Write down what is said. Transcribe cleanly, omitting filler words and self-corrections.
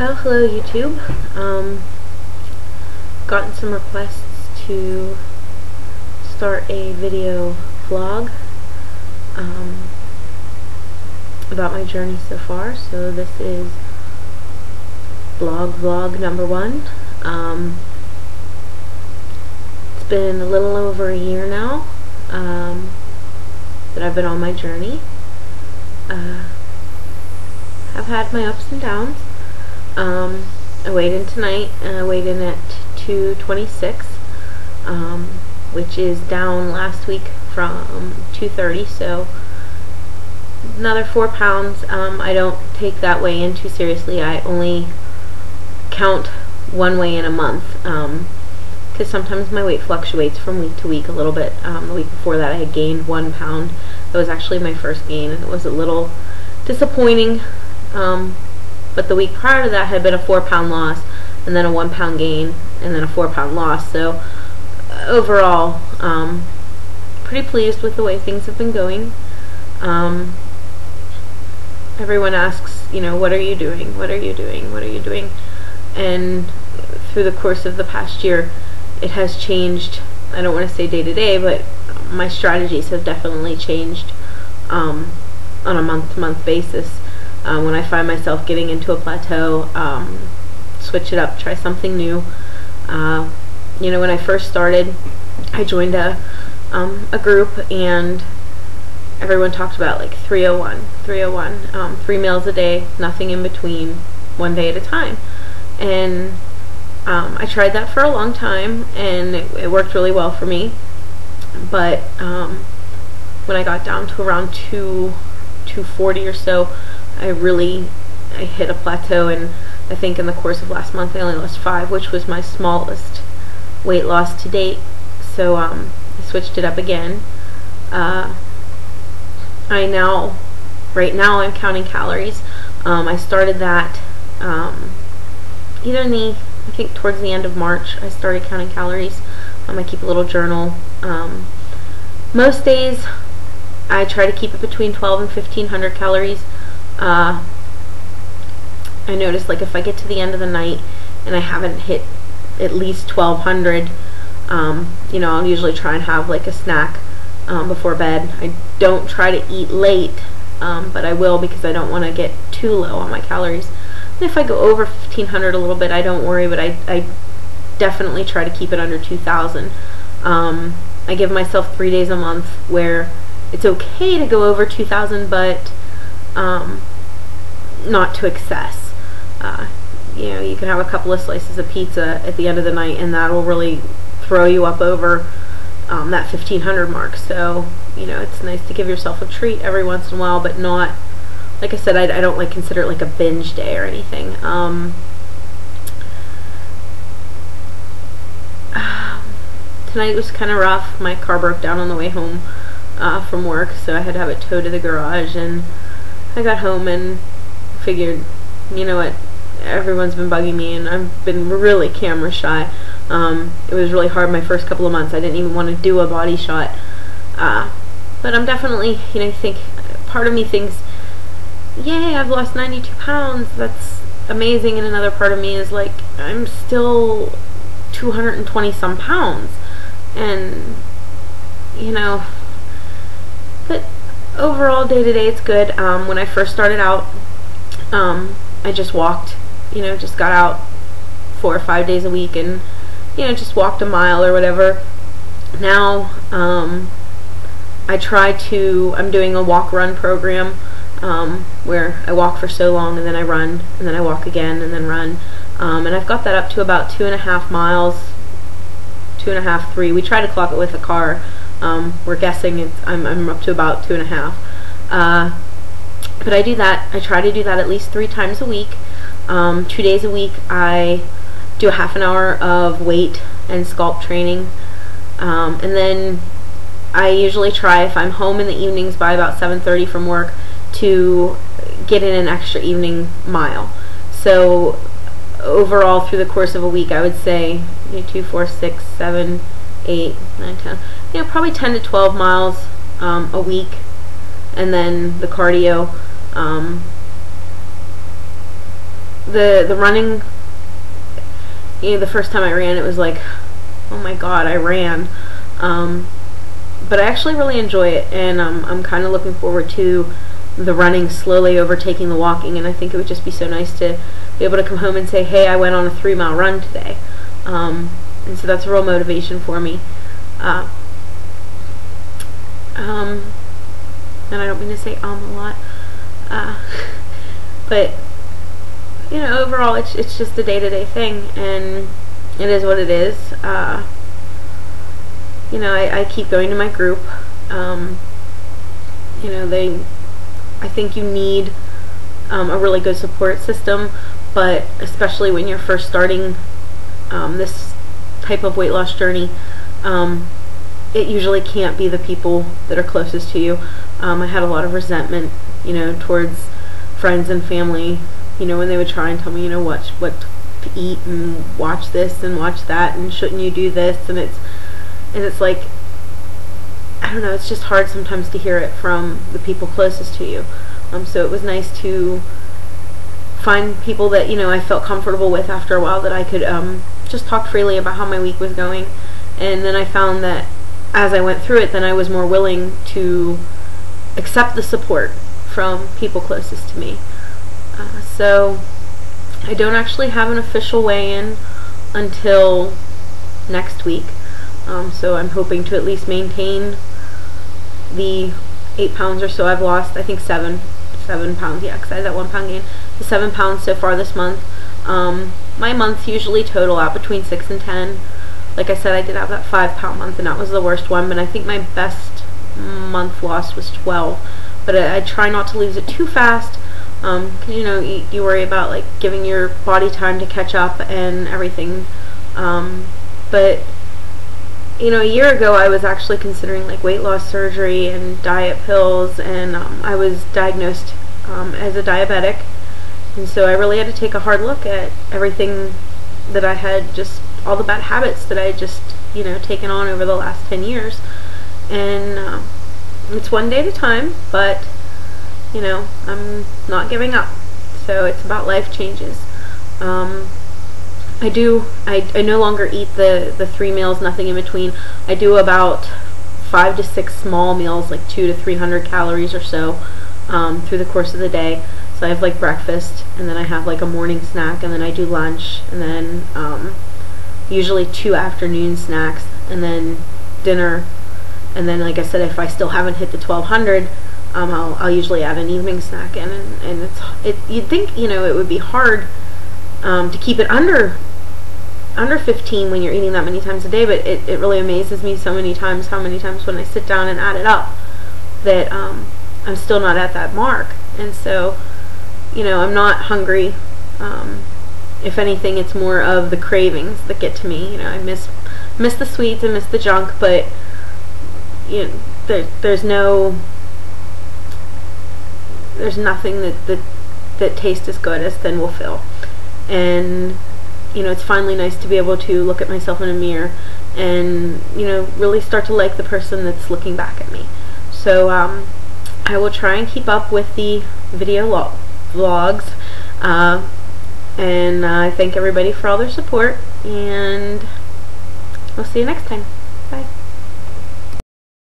Well, hello YouTube. Gotten some requests to start a video vlog about my journey so far. So this is vlog number 1. It's been a little over a year now that I've been on my journey. I've had my ups and downs. I weighed in tonight, and I weighed in at 226, which is down last week from 230, so another 4 pounds. I don't take that weigh in too seriously. I only count one weigh in a month, because sometimes my weight fluctuates from week to week a little bit. The week before that I had gained 1 pound. That was actually my first gain, and it was a little disappointing. But the week prior to that had been a 4 pound loss, and then a 1 pound gain, and then a 4 pound loss. So overall, pretty pleased with the way things have been going. Everyone asks, what are you doing? What are you doing? What are you doing? And through the course of the past year, it has changed. I don't want to say day to day, but my strategies have definitely changed on a month-to-month basis. When I find myself getting into a plateau, switch it up, try something new. When I first started, I joined a group, and everyone talked about like 301, 3 meals a day, nothing in between, 1 day at a time. And I tried that for a long time, and it worked really well for me. But when I got down to around 240 or so, I hit a plateau, and I think in the course of last month I only lost 5, which was my smallest weight loss to date. So I switched it up again. Right now I'm counting calories. I started that I think towards the end of March I started counting calories. I keep a little journal. Most days I try to keep it between 12 and 1500 calories. I notice, like, if I get to the end of the night and I haven't hit at least 1200, I'll usually try and have like a snack before bed. I don't try to eat late, but I will, because I don't want to get too low on my calories. And if I go over 1500 a little bit, I don't worry, but I definitely try to keep it under 2000. I give myself 3 days a month where it's okay to go over 2000, but not to excess. You can have a couple of slices of pizza at the end of the night, and that will really throw you up over that 1500 mark. So it's nice to give yourself a treat every once in a while, but not, like I said, I don't consider it like a binge day or anything. Tonight was kind of rough. My car broke down on the way home from work, so I had to have it towed to the garage, and I got home and figured, you know what, everyone's been bugging me, and I've been really camera shy. It was really hard my first couple of months. I didn't even want to do a body shot. But I'm definitely, think, part of me thinks, yay, I've lost 92 pounds, that's amazing, and another part of me is like, I'm still 220 some pounds, and but overall, day to day, it's good. When I first started out, I just walked, just got out 4 or 5 days a week, and just walked a mile or whatever. Now I'm doing a walk-run program, where I walk for so long, and then I run, and then I walk again, and then run, and I've got that up to about 2.5 miles, 2.5, 3. We try to clock it with a car. We're guessing I'm up to about 2.5. But I do that. I try to do that at least 3 times a week. 2 days a week I do a half an hour of weight and sculpt training, and then I usually try, if I'm home in the evenings by about 7:30 from work, to get in an extra evening mile. So overall, through the course of a week, I would say 2, 4, 6, 7, 8, 9, 10, probably 10 to 12 miles a week, and then the cardio the running, the first time I ran, it was like, oh my god, I ran. But I actually really enjoy it, and I'm kind of looking forward to the running slowly overtaking the walking, and I think it would just be so nice to be able to come home and say, hey, I went on a 3-mile run today. And so that's a real motivation for me. And I don't mean to say a lot, but overall it's just a day-to-day thing, and it is what it is. I keep going to my group. I think you need a really good support system, but especially when you're first starting this type of weight loss journey, it usually can't be the people that are closest to you. I had a lot of resentment, towards friends and family, when they would try and tell me, what to eat and watch this and watch that and shouldn't you do this, and it's like, I don't know, it's just hard sometimes to hear it from the people closest to you. So it was nice to find people that I felt comfortable with after a while, that I could just talk freely about how my week was going. And then I found that as I went through it, then I was more willing to accept the support from people closest to me. So I don't actually have an official weigh-in until next week. So I'm hoping to at least maintain the 8 pounds or so I've lost. I think 7 pounds, yeah, because I had that 1 pound gain. The 7 pounds so far this month. My months usually total out between 6 and 10. Like I said, I did have that 5 pound month, and that was the worst one, but I think my best month lost was 12. But I try not to lose it too fast, because you worry about like giving your body time to catch up and everything. But a year ago I was actually considering like weight loss surgery and diet pills, and I was diagnosed as a diabetic, and so I really had to take a hard look at everything that I had, just all the bad habits that I had just taken on over the last 10 years. And it's one day at a time, but I'm not giving up. So it's about life changes. I no longer eat the 3 meals, nothing in between. I do about 5 to 6 small meals, like 200 to 300 calories or so, through the course of the day. So I have like breakfast, and then I have like a morning snack, and then I do lunch, and then usually 2 afternoon snacks, and then dinner. And then, like I said, if I still haven't hit the 1200, I'll usually add an evening snack in, and you'd think it would be hard to keep it under 15 when you're eating that many times a day, but it really amazes me so many times how many times when I sit down and add it up that I'm still not at that mark. And so I'm not hungry. If anything, it's more of the cravings that get to me. I miss the sweets, I miss the junk, but there's nothing that tastes as good as Thin Will Fill. And it's finally nice to be able to look at myself in a mirror and really start to like the person that's looking back at me. So I will try and keep up with the video vlogs, and I thank everybody for all their support, and I'll see you next time.